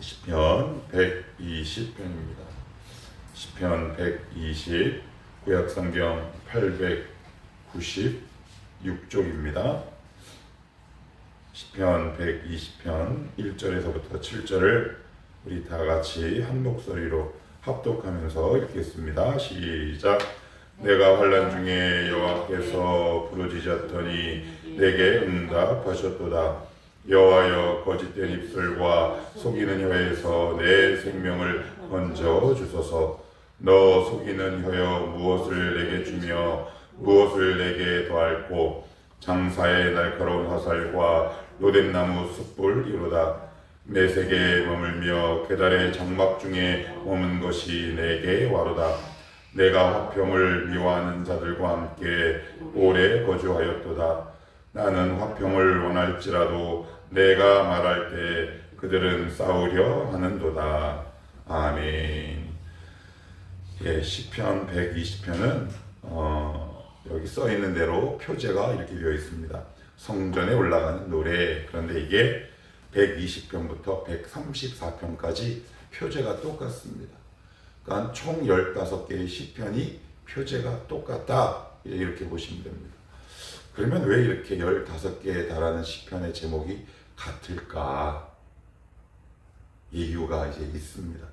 시편 120편입니다. 시편 120, 구약성경 896쪽입니다. 시편 120편 1절에서부터 7절을 우리 다 같이 한 목소리로 합독하면서 읽겠습니다. 시작. 내가 환난 중에 여호와께서 부르짖었더니 내게 응답하셨도다. 여호와여, 거짓된 입술과 속이는 혀에서 내 생명을 건져 주소서. 너 속이는 혀여, 무엇을 내게 주며 무엇을 내게 더할꼬. 장사의 날카로운 화살과 로뎀나무 숯불이로다. 매색에 머물며 계달의 장막 중에 머문 것이 내게 와로다. 내가 화평을 미워하는 자들과 함께 오래 거주하였도다. 나는 화평을 원할지라도 내가 말할 때 그들은 싸우려 하는도다. 아멘. 예, 시편 120편은 여기 써 있는 대로 표제가 이렇게 되어 있습니다. 성전에 올라가는 노래. 그런데 이게 120편부터 134편까지 표제가 똑같습니다. 그러니까 총 15개의 시편이 표제가 똑같다, 이렇게 보시면 됩니다. 그러면 왜 이렇게 15개에 달하는 시편의 제목이 같을까? 이유가 이제 있습니다.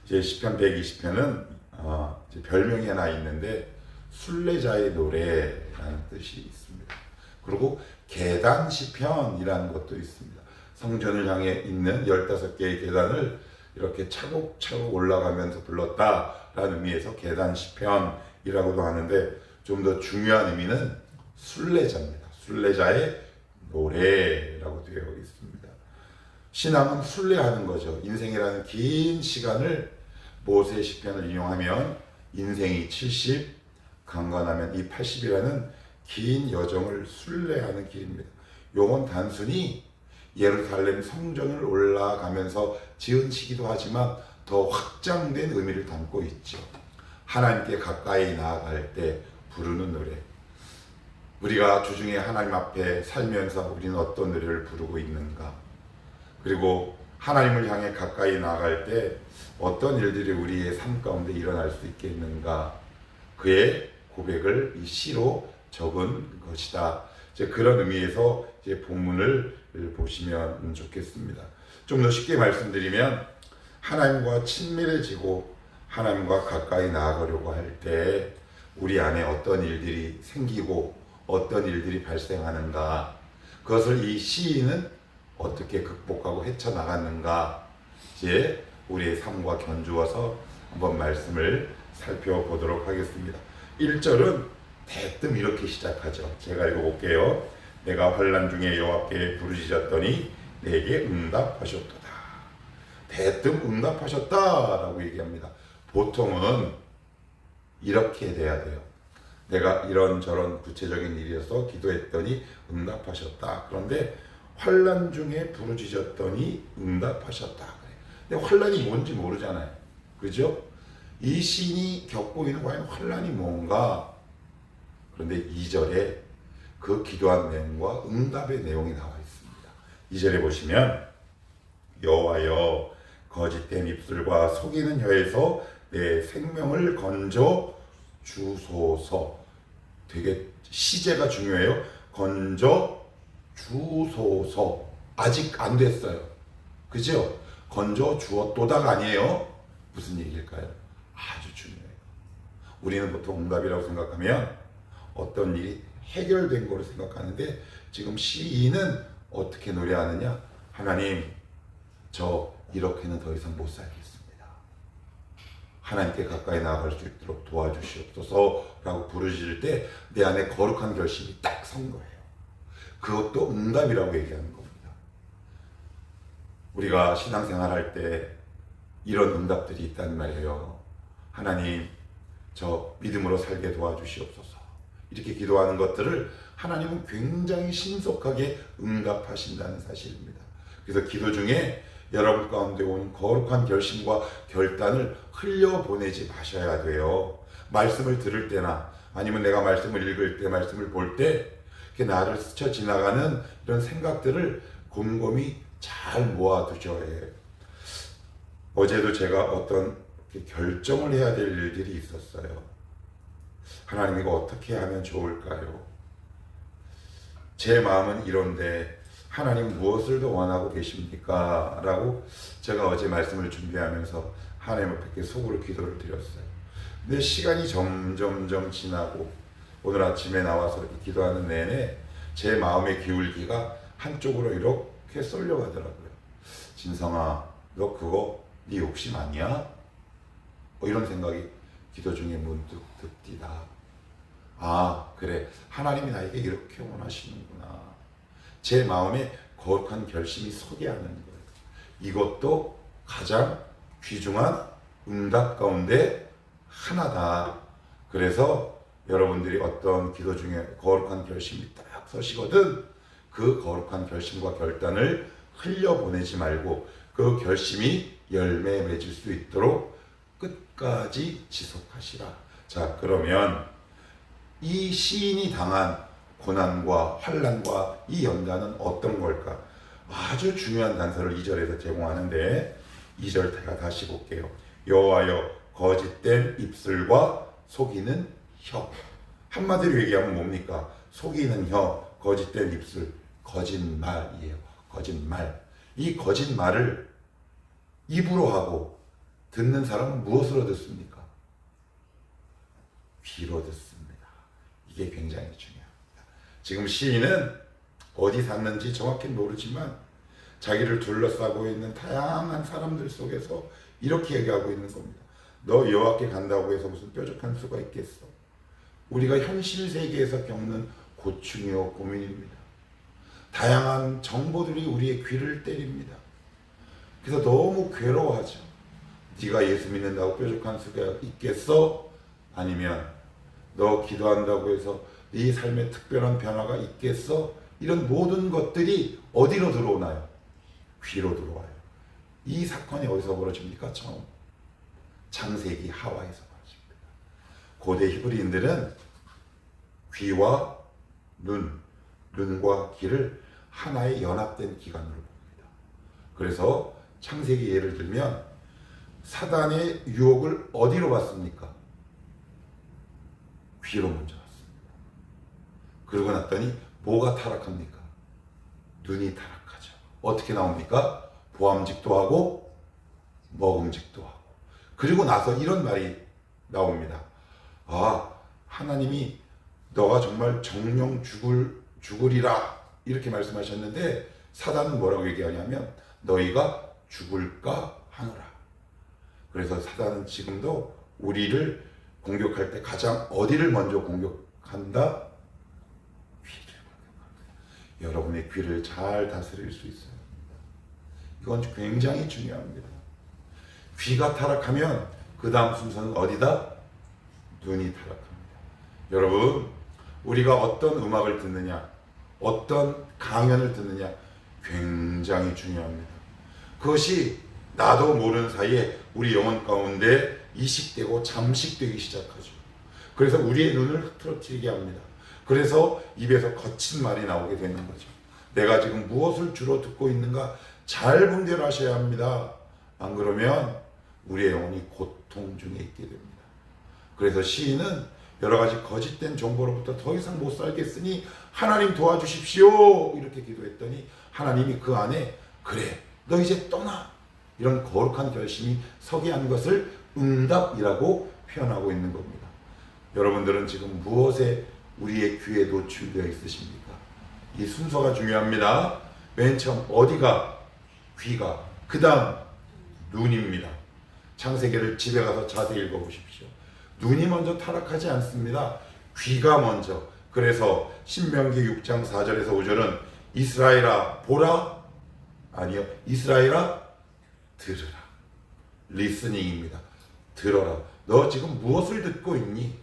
이제 시편 120편은 이제 별명이 하나 있는데 순례자의 노래라는 뜻이 있습니다. 그리고 계단 시편이라는 것도 있습니다. 성전을 향해 있는 15개의 계단을 이렇게 차곡차곡 올라가면서 불렀다라는 의미에서 계단 시편이라고도 하는데, 좀 더 중요한 의미는 순례자입니다. 순례자의 노래라고 되어 있습니다. 신앙은 순례하는 거죠. 인생이라는 긴 시간을 모세 시편을 인용하면 인생이 70, 강건하면 이 80이라는 긴 여정을 순례하는 길입니다. 요건 단순히 예루살렘 성전을 올라가면서 지은 시기도 하지만 더 확장된 의미를 담고 있죠. 하나님께 가까이 나아갈 때 부르는 노래. 우리가 주중에 하나님 앞에 살면서 우리는 어떤 노래를 부르고 있는가? 그리고 하나님을 향해 가까이 나아갈 때 어떤 일들이 우리의 삶 가운데 일어날 수 있겠는가? 그의 고백을 이 시로 적은 것이다. 이제 그런 의미에서 이제 본문을 보시면 좋겠습니다. 좀 더 쉽게 말씀드리면, 하나님과 친밀해지고 하나님과 가까이 나아가려고 할 때 우리 안에 어떤 일들이 생기고 어떤 일들이 발생하는가, 그것을 이 시인은 어떻게 극복하고 헤쳐나갔는가, 이제 우리의 삶과 견주어서 한번 말씀을 살펴보도록 하겠습니다. 1절은 대뜸 이렇게 시작하죠. 제가 읽어볼게요. 내가 환난 중에 여호와께 부르짖었더니 내게 응답하셨도다. 대뜸 응답하셨다라고 얘기합니다. 보통은 이렇게 돼야 돼요. 내가 이런저런 구체적인 일이어서 기도했더니 응답하셨다. 그런데 환난 중에 부르짖었더니 응답하셨다. 근데 환난이 뭔지 모르잖아요. 그죠? 이 시인이 겪고 있는 과연 환난이 뭔가? 그런데 2절에 그 기도한 내용과 응답의 내용이 나와 있습니다. 2절에 보시면 여호와여, 거짓된 입술과 속이는 혀에서 내 생명을 건져 주소서. 되게 시제가 중요해요. 건져 주소서. 아직 안 됐어요. 그죠? 건져 주었도다가 아니에요. 무슨 얘기일까요? 아주 중요해요. 우리는 보통 응답이라고 생각하면 어떤 일이 해결된 거로 생각하는데, 지금 시인은 어떻게 노래하느냐? 하나님, 저 이렇게는 더 이상 못 살겠습니다. 하나님께 가까이 나아갈 수 있도록 도와주시옵소서 라고 부르짖을 때 내 안에 거룩한 결심이 딱 선 거예요. 그것도 응답이라고 얘기하는 겁니다. 우리가 신앙생활 할 때 이런 응답들이 있단 말이에요. 하나님, 저 믿음으로 살게 도와주시옵소서. 이렇게 기도하는 것들을 하나님은 굉장히 신속하게 응답하신다는 사실입니다. 그래서 기도 중에 여러분 가운데 온 거룩한 결심과 결단을 흘려보내지 마셔야 돼요. 말씀을 들을 때나 아니면 내가 말씀을 읽을 때, 말씀을 볼 때 나를 스쳐 지나가는 이런 생각들을 곰곰이 잘 모아두셔야 해요. 어제도 제가 어떤 결정을 해야 될 일들이 있었어요. 하나님 이거 어떻게 하면 좋을까요? 제 마음은 이런데 하나님 무엇을 더 원하고 계십니까? 라고 제가 어제 말씀을 준비하면서 하나님 앞에 속으로 기도를 드렸어요. 근데 시간이 점점점 지나고 오늘 아침에 나와서 이렇게 기도하는 내내 제 마음의 기울기가 한쪽으로 이렇게 쏠려가더라고요. 진성아, 너 그거 네 욕심 아니야? 이런 생각이 기도 중에 문득 듭디다. 아, 그래. 하나님이 나에게 이렇게 원하시는구나. 제 마음에 거룩한 결심이 서게 하는 거예요. 이것도 가장 귀중한 응답 가운데 하나다. 그래서 여러분들이 어떤 기도 중에 거룩한 결심이 딱 서시거든 그 거룩한 결심과 결단을 흘려보내지 말고 그 결심이 열매 맺을 수 있도록 끝까지 지속하시라. 자, 그러면 이 시인이 당한 고난과 환난과 이 연단은 어떤 걸까? 아주 중요한 단서를 2절에서 제공하는데 2절 제가 다시 볼게요. 여호와여 거짓된 입술과 속이는 혀. 한마디로 얘기하면 뭡니까? 속이는 혀, 거짓된 입술, 거짓말이에요. 거짓말. 이 거짓말을 입으로 하고 듣는 사람은 무엇으로 듣습니까? 귀로 듣습니다. 이게 굉장히 중요합니다. 지금 시인은 어디 샀는지 정확히 모르지만 자기를 둘러싸고 있는 다양한 사람들 속에서 이렇게 얘기하고 있는 겁니다. 너 여호와께 간다고 해서 무슨 뾰족한 수가 있겠어? 우리가 현실 세계에서 겪는 고충이요 고민입니다. 다양한 정보들이 우리의 귀를 때립니다. 그래서 너무 괴로워하죠. 네가 예수 믿는다고 뾰족한 수가 있겠어? 아니면 너 기도한다고 해서 네 삶에 특별한 변화가 있겠어? 이런 모든 것들이 어디로 들어오나요? 귀로 들어와요. 이 사건이 어디서 벌어집니까? 처음 창세기 하와에서 벌어집니다. 고대 히브리인들은 귀와 눈과 귀를 하나의 연합된 기관으로 봅니다. 그래서 창세기 예를 들면 사단의 유혹을 어디로 받습니까? 귀로 먼저 받습니다. 그러고 났더니 뭐가 타락합니까? 눈이 타락하죠. 어떻게 나옵니까? 보암직도 하고 먹음직도 하고. 그리고 나서 이런 말이 나옵니다. 아, 하나님이 너가 정말 정령 죽으리라 이렇게 말씀하셨는데 사단은 뭐라고 얘기하냐면 너희가 죽을까 하노라. 그래서 사단은 지금도 우리를 공격할 때 가장 어디를 먼저 공격한다? 귀를 공격합니다. 여러분의 귀를 잘 다스릴 수 있어요. 이건 굉장히 중요합니다. 귀가 타락하면 그 다음 순서는 어디다? 눈이 타락합니다. 여러분, 우리가 어떤 음악을 듣느냐, 어떤 강연을 듣느냐 굉장히 중요합니다. 그것이 나도 모르는 사이에 우리 영혼 가운데 이식되고 잠식되기 시작하죠. 그래서 우리의 눈을 흐트러뜨리게 합니다. 그래서 입에서 거친 말이 나오게 되는 거죠. 내가 지금 무엇을 주로 듣고 있는가 잘 분별하셔야 합니다. 안 그러면 우리의 영혼이 고통 중에 있게 됩니다. 그래서 시인은 여러 가지 거짓된 정보로부터 더 이상 못 살겠으니 하나님 도와주십시오 이렇게 기도했더니 하나님이 그 안에 그래 너 이제 떠나 이런 거룩한 결심이 서게 한 것을 응답이라고 표현하고 있는 겁니다. 여러분들은 지금 무엇에 우리의 귀에 노출되어 있으십니까? 이 순서가 중요합니다. 맨 처음 어디가? 귀가. 그 다음 눈입니다. 창세기를 집에 가서 자세히 읽어보십시오. 눈이 먼저 타락하지 않습니다. 귀가 먼저. 그래서 신명기 6장 4절에서 5절은 이스라엘아 보라? 아니요. 이스라엘아 들으라. 리스닝입니다. 들어라. 너 지금 무엇을 듣고 있니?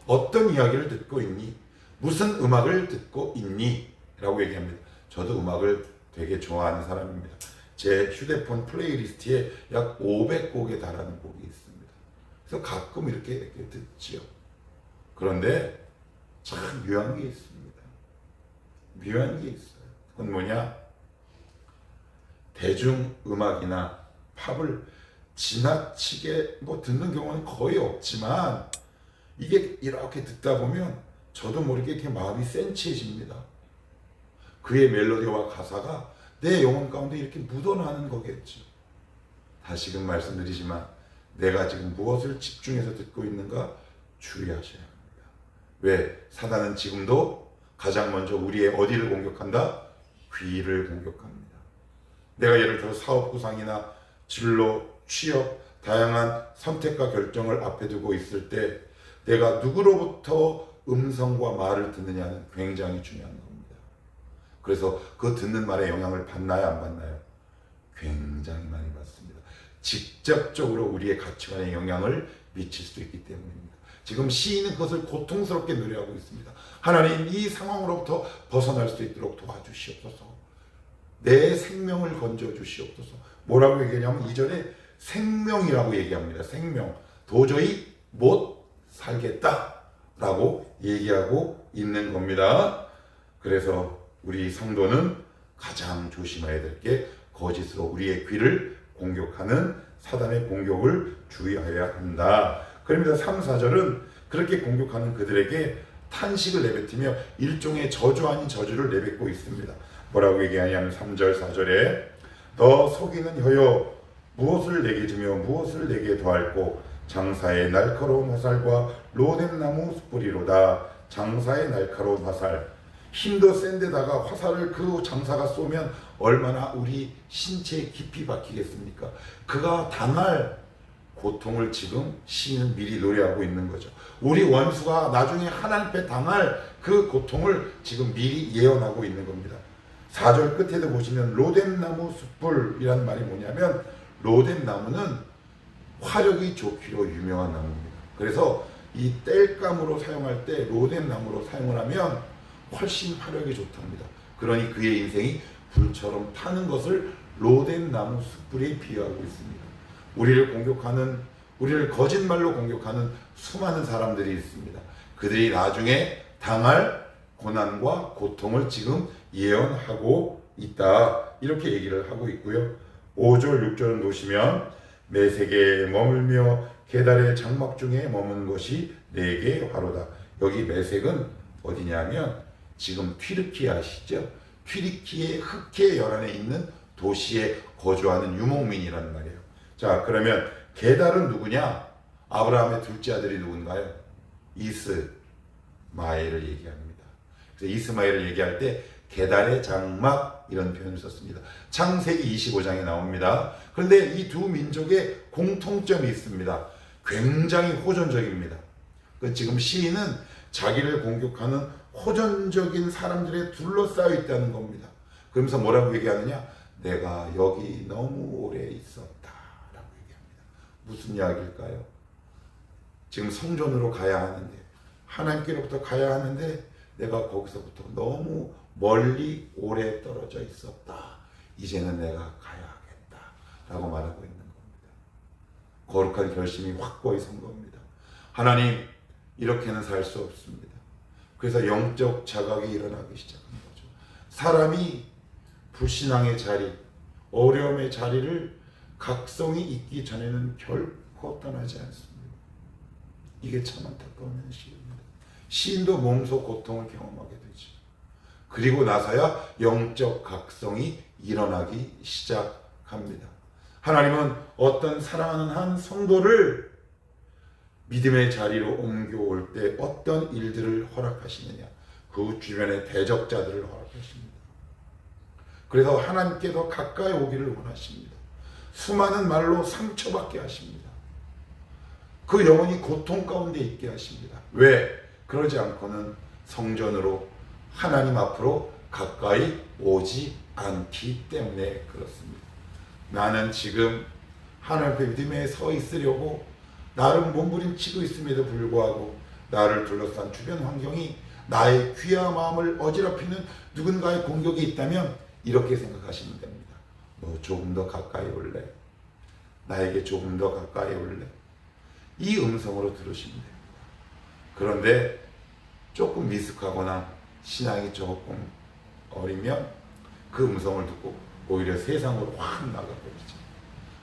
어떤 이야기를 듣고 있니? 무슨 음악을 듣고 있니? 라고 얘기합니다. 저도 음악을 되게 좋아하는 사람입니다. 제 휴대폰 플레이리스트에 약 500곡에 달하는 곡이 있습니다. 그래서 가끔 이렇게 듣지요. 그런데 참 묘한 게 있습니다. 묘한 게 있어요. 그건 뭐냐? 대중음악이나 팝을 지나치게 뭐 듣는 경우는 거의 없지만 이게 이렇게 듣다 보면 저도 모르게 이렇게 마음이 센치해집니다. 그의 멜로디와 가사가 내 영혼 가운데 이렇게 묻어나는 거겠죠. 다시금 말씀드리지만 내가 지금 무엇을 집중해서 듣고 있는가 주의하셔야 합니다. 왜? 사단은 지금도 가장 먼저 우리의 어디를 공격한다? 귀를 공격합니다. 내가 예를 들어 사업 구상이나 진로, 취업, 다양한 선택과 결정을 앞에 두고 있을 때 내가 누구로부터 음성과 말을 듣느냐는 굉장히 중요한 겁니다. 그래서 그 듣는 말에 영향을 받나요? 안 받나요? 굉장히 많이 받습니다. 직접적으로 우리의 가치관에 영향을 미칠 수 있기 때문입니다. 지금 시인은 그것을 고통스럽게 노래하고 있습니다. 하나님, 이 상황으로부터 벗어날 수 있도록 도와주시옵소서. 내 생명을 건져주시옵소서. 뭐라고 얘기하냐면 2절에 생명이라고 얘기합니다. 생명. 도저히 못 살겠다라고 얘기하고 있는 겁니다. 그래서 우리 성도는 가장 조심해야 될 게 거짓으로 우리의 귀를 공격하는 사단의 공격을 주의해야 한다. 그러면서 3, 4절은 그렇게 공격하는 그들에게 탄식을 내뱉으며 일종의 저주 아닌 저주를 내뱉고 있습니다. 뭐라고 얘기하냐면 3절, 4절에 너 속이는 혀여 무엇을 내게 주며 무엇을 내게 더할꼬 장사의 날카로운 화살과 로뎀나무 숯불이로다. 장사의 날카로운 화살, 힘도 센 데다가 화살을 그 장사가 쏘면 얼마나 우리 신체에 깊이 박히겠습니까? 그가 당할 고통을 지금 시인은 미리 노래하고 있는 거죠. 우리 원수가 나중에 하나님 앞에 당할 그 고통을 지금 미리 예언하고 있는 겁니다. 4절 끝에도 보시면 로뎀나무 숯불이라는 말이 뭐냐면 로뎀나무는 화력이 좋기로 유명한 나무입니다. 그래서 이 땔감으로 사용할 때 로뎀나무로 사용을 하면 훨씬 화력이 좋답니다. 그러니 그의 인생이 불처럼 타는 것을 로뎀나무 숯불에 비유하고 있습니다. 우리를 공격하는, 우리를 거짓말로 공격하는 수많은 사람들이 있습니다. 그들이 나중에 당할 고난과 고통을 지금 예언하고 있다. 이렇게 얘기를 하고 있고요. 5절, 6절을 놓으시면 매색에 머물며 계달의 장막 중에 머문 것이 내게 화로다. 여기 매색은 어디냐면 지금 튀르키예 아시죠? 튀르키예 흑해 연안에 있는 도시에 거주하는 유목민이라는 말이에요. 자, 그러면 게달은 누구냐? 아브라함의 둘째 아들이 누군가요? 이스마엘을 얘기합니다. 그래서 이스마엘을 얘기할 때 게달의 장막 이런 표현을 썼습니다. 창세기 25장에 나옵니다. 그런데 이 두 민족의 공통점이 있습니다. 굉장히 호전적입니다. 지금 시인은 자기를 공격하는 호전적인 사람들에 둘러싸여 있다는 겁니다. 그러면서 뭐라고 얘기하느냐? 내가 여기 너무 오래 있었다 라고 얘기합니다. 무슨 이야기일까요? 지금 성전으로 가야 하는데, 하나님께로부터 가야 하는데 내가 거기서부터 너무 멀리 오래 떨어져 있었다. 이제는 내가 가야겠다 라고 말하고 있는 겁니다. 거룩한 결심이 확고히 선 겁니다. 하나님, 이렇게는 살 수 없습니다. 그래서 영적 자각이 일어나기 시작한 거죠. 사람이 불신앙의 자리, 어려움의 자리를 각성이 있기 전에는 결코 떠나지 않습니다. 이게 참 안타까운 현실입니다. 시인도 몸소 고통을 경험하게 되죠. 그리고 나서야 영적 각성이 일어나기 시작합니다. 하나님은 어떤 사랑하는 한 성도를 믿음의 자리로 옮겨올 때 어떤 일들을 허락하시느냐? 그 주변의 대적자들을 허락하십니다. 그래서 하나님께 더 가까이 오기를 원하십니다. 수많은 말로 상처받게 하십니다. 그 영혼이 고통 가운데 있게 하십니다. 왜? 그러지 않고는 성전으로 하나님 앞으로 가까이 오지 않기 때문에 그렇습니다. 나는 지금 하나님 앞에 믿음에 서 있으려고 나름 몸부림치고 있음에도 불구하고 나를 둘러싼 주변 환경이 나의 귀와 마음을 어지럽히는 누군가의 공격이 있다면 이렇게 생각하시면 됩니다. 너 조금 더 가까이 올래? 나에게 조금 더 가까이 올래? 이 음성으로 들으시면 됩니다. 그런데 조금 미숙하거나 신앙이 조금 어리면 그 음성을 듣고 오히려 세상으로 확 나가버리죠.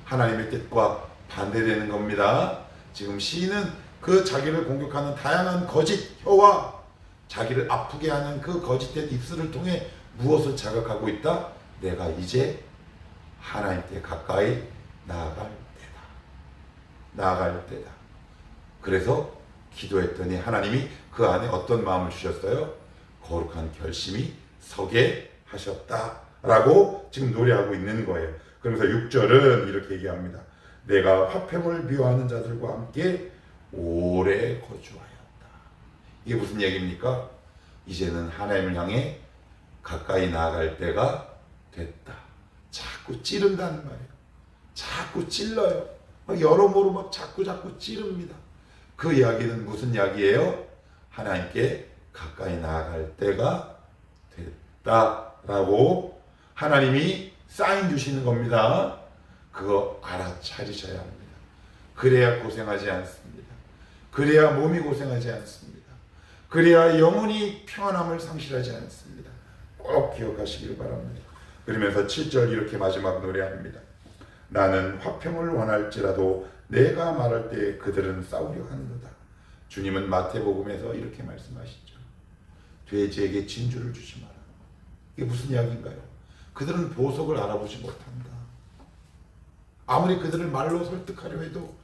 하나님의 뜻과 반대되는 겁니다. 지금 시인은 그 자기를 공격하는 다양한 거짓 혀와 자기를 아프게 하는 그 거짓된 입술을 통해 무엇을 자각하고 있다? 내가 이제 하나님께 가까이 나아갈 때다. 나아갈 때다. 그래서 기도했더니 하나님이 그 안에 어떤 마음을 주셨어요? 거룩한 결심이 서게 하셨다라고 지금 노래하고 있는 거예요. 그러면서 6절은 이렇게 얘기합니다. 내가 화평을 미워하는 자들과 함께 오래 거주하였다. 이게 무슨 얘기입니까? 이제는 하나님을 향해 가까이 나아갈 때가 됐다. 자꾸 찌른다는 말이에요. 자꾸 찔러요. 막 여러모로 막 자꾸 찌릅니다. 그 이야기는 무슨 이야기예요? 하나님께 가까이 나아갈 때가 됐다라고 하나님이 사인 주시는 겁니다. 그거 알아차리셔야 합니다. 그래야 고생하지 않습니다. 그래야 몸이 고생하지 않습니다. 그래야 영혼이 평안함을 상실하지 않습니다. 꼭 기억하시길 바랍니다. 그러면서 7절 이렇게 마지막 노래합니다. 나는 화평을 원할지라도 내가 말할 때 그들은 싸우려 하는도다. 주님은 마태복음에서 이렇게 말씀하시죠. 돼지에게 진주를 주지 마라. 이게 무슨 이야기인가요? 그들은 보석을 알아보지 못한다. 아무리 그들을 말로 설득하려 해도,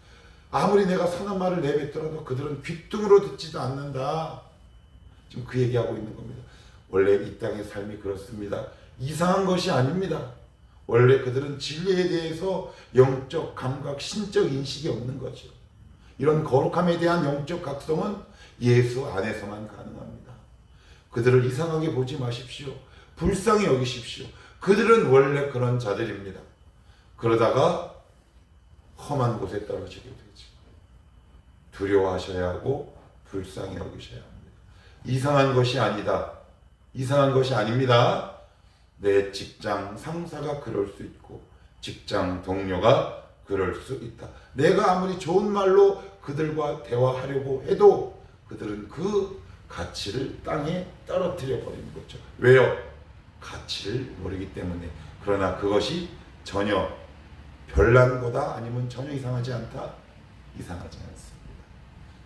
아무리 내가 선한 말을 내뱉더라도 그들은 귓등으로 듣지도 않는다. 지금 그 얘기하고 있는 겁니다. 원래 이 땅의 삶이 그렇습니다. 이상한 것이 아닙니다. 원래 그들은 진리에 대해서 영적 감각, 신적 인식이 없는 거죠. 이런 거룩함에 대한 영적 각성은 예수 안에서만 가능합니다. 그들을 이상하게 보지 마십시오. 불쌍히 여기십시오. 그들은 원래 그런 자들입니다. 그러다가 험한 곳에 떨어지게 되지. 두려워하셔야 하고 불쌍히 여기셔야 합니다. 이상한 것이 아니다. 이상한 것이 아닙니다. 내 직장 상사가 그럴 수 있고 직장 동료가 그럴 수 있다. 내가 아무리 좋은 말로 그들과 대화하려고 해도 그들은 그 가치를 땅에 떨어뜨려 버리는 거죠. 왜요? 가치를 모르기 때문에. 그러나 그것이 전혀 별난 거다 아니면 전혀 이상하지 않다? 이상하지 않습니다.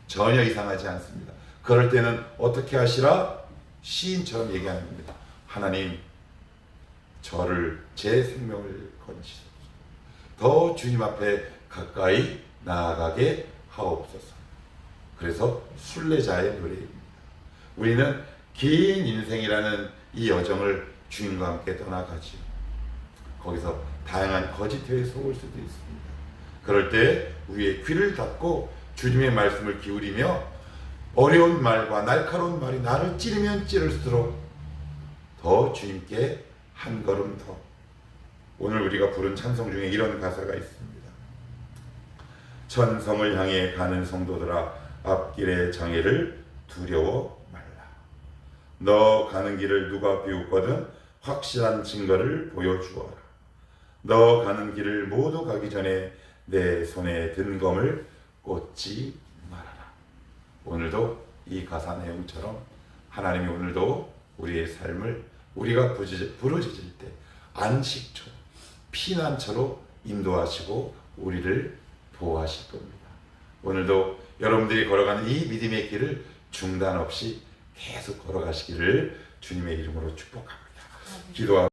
전혀 이상하지 않습니다. 그럴 때는 어떻게 하시라? 시인처럼 얘기하는 겁니다. 하나님, 저를 제 생명을 건지소서. 더 주님 앞에 가까이 나아가게 하옵소서. 그래서 순례자의 노래입니다. 우리는 긴 인생이라는 이 여정을 주님과 함께 떠나가지요. 거기서 다양한 거짓회에 속을 수도 있습니다. 그럴 때 우리의 귀를 닫고 주님의 말씀을 기울이며 어려운 말과 날카로운 말이 나를 찌르면 찌를수록 더 주님께 한 걸음 더. 오늘 우리가 부른 찬송 중에 이런 가사가 있습니다. 천성을 향해 가는 성도들아, 앞길의 장애를 두려워 말라. 너 가는 길을 누가 비웃거든 확실한 증거를 보여주어라. 너 가는 길을 모두 가기 전에 내 손에 든 검을 꽂지 말아라. 오늘도 이 가사 내용처럼 하나님이 오늘도 우리의 삶을 우리가 부르짖을 때 안식처, 피난처로 인도하시고 우리를 보호하실 겁니다. 오늘도 여러분들이 걸어가는 이 믿음의 길을 중단 없이 계속 걸어가시기를 주님의 이름으로 축복합니다. 기도하고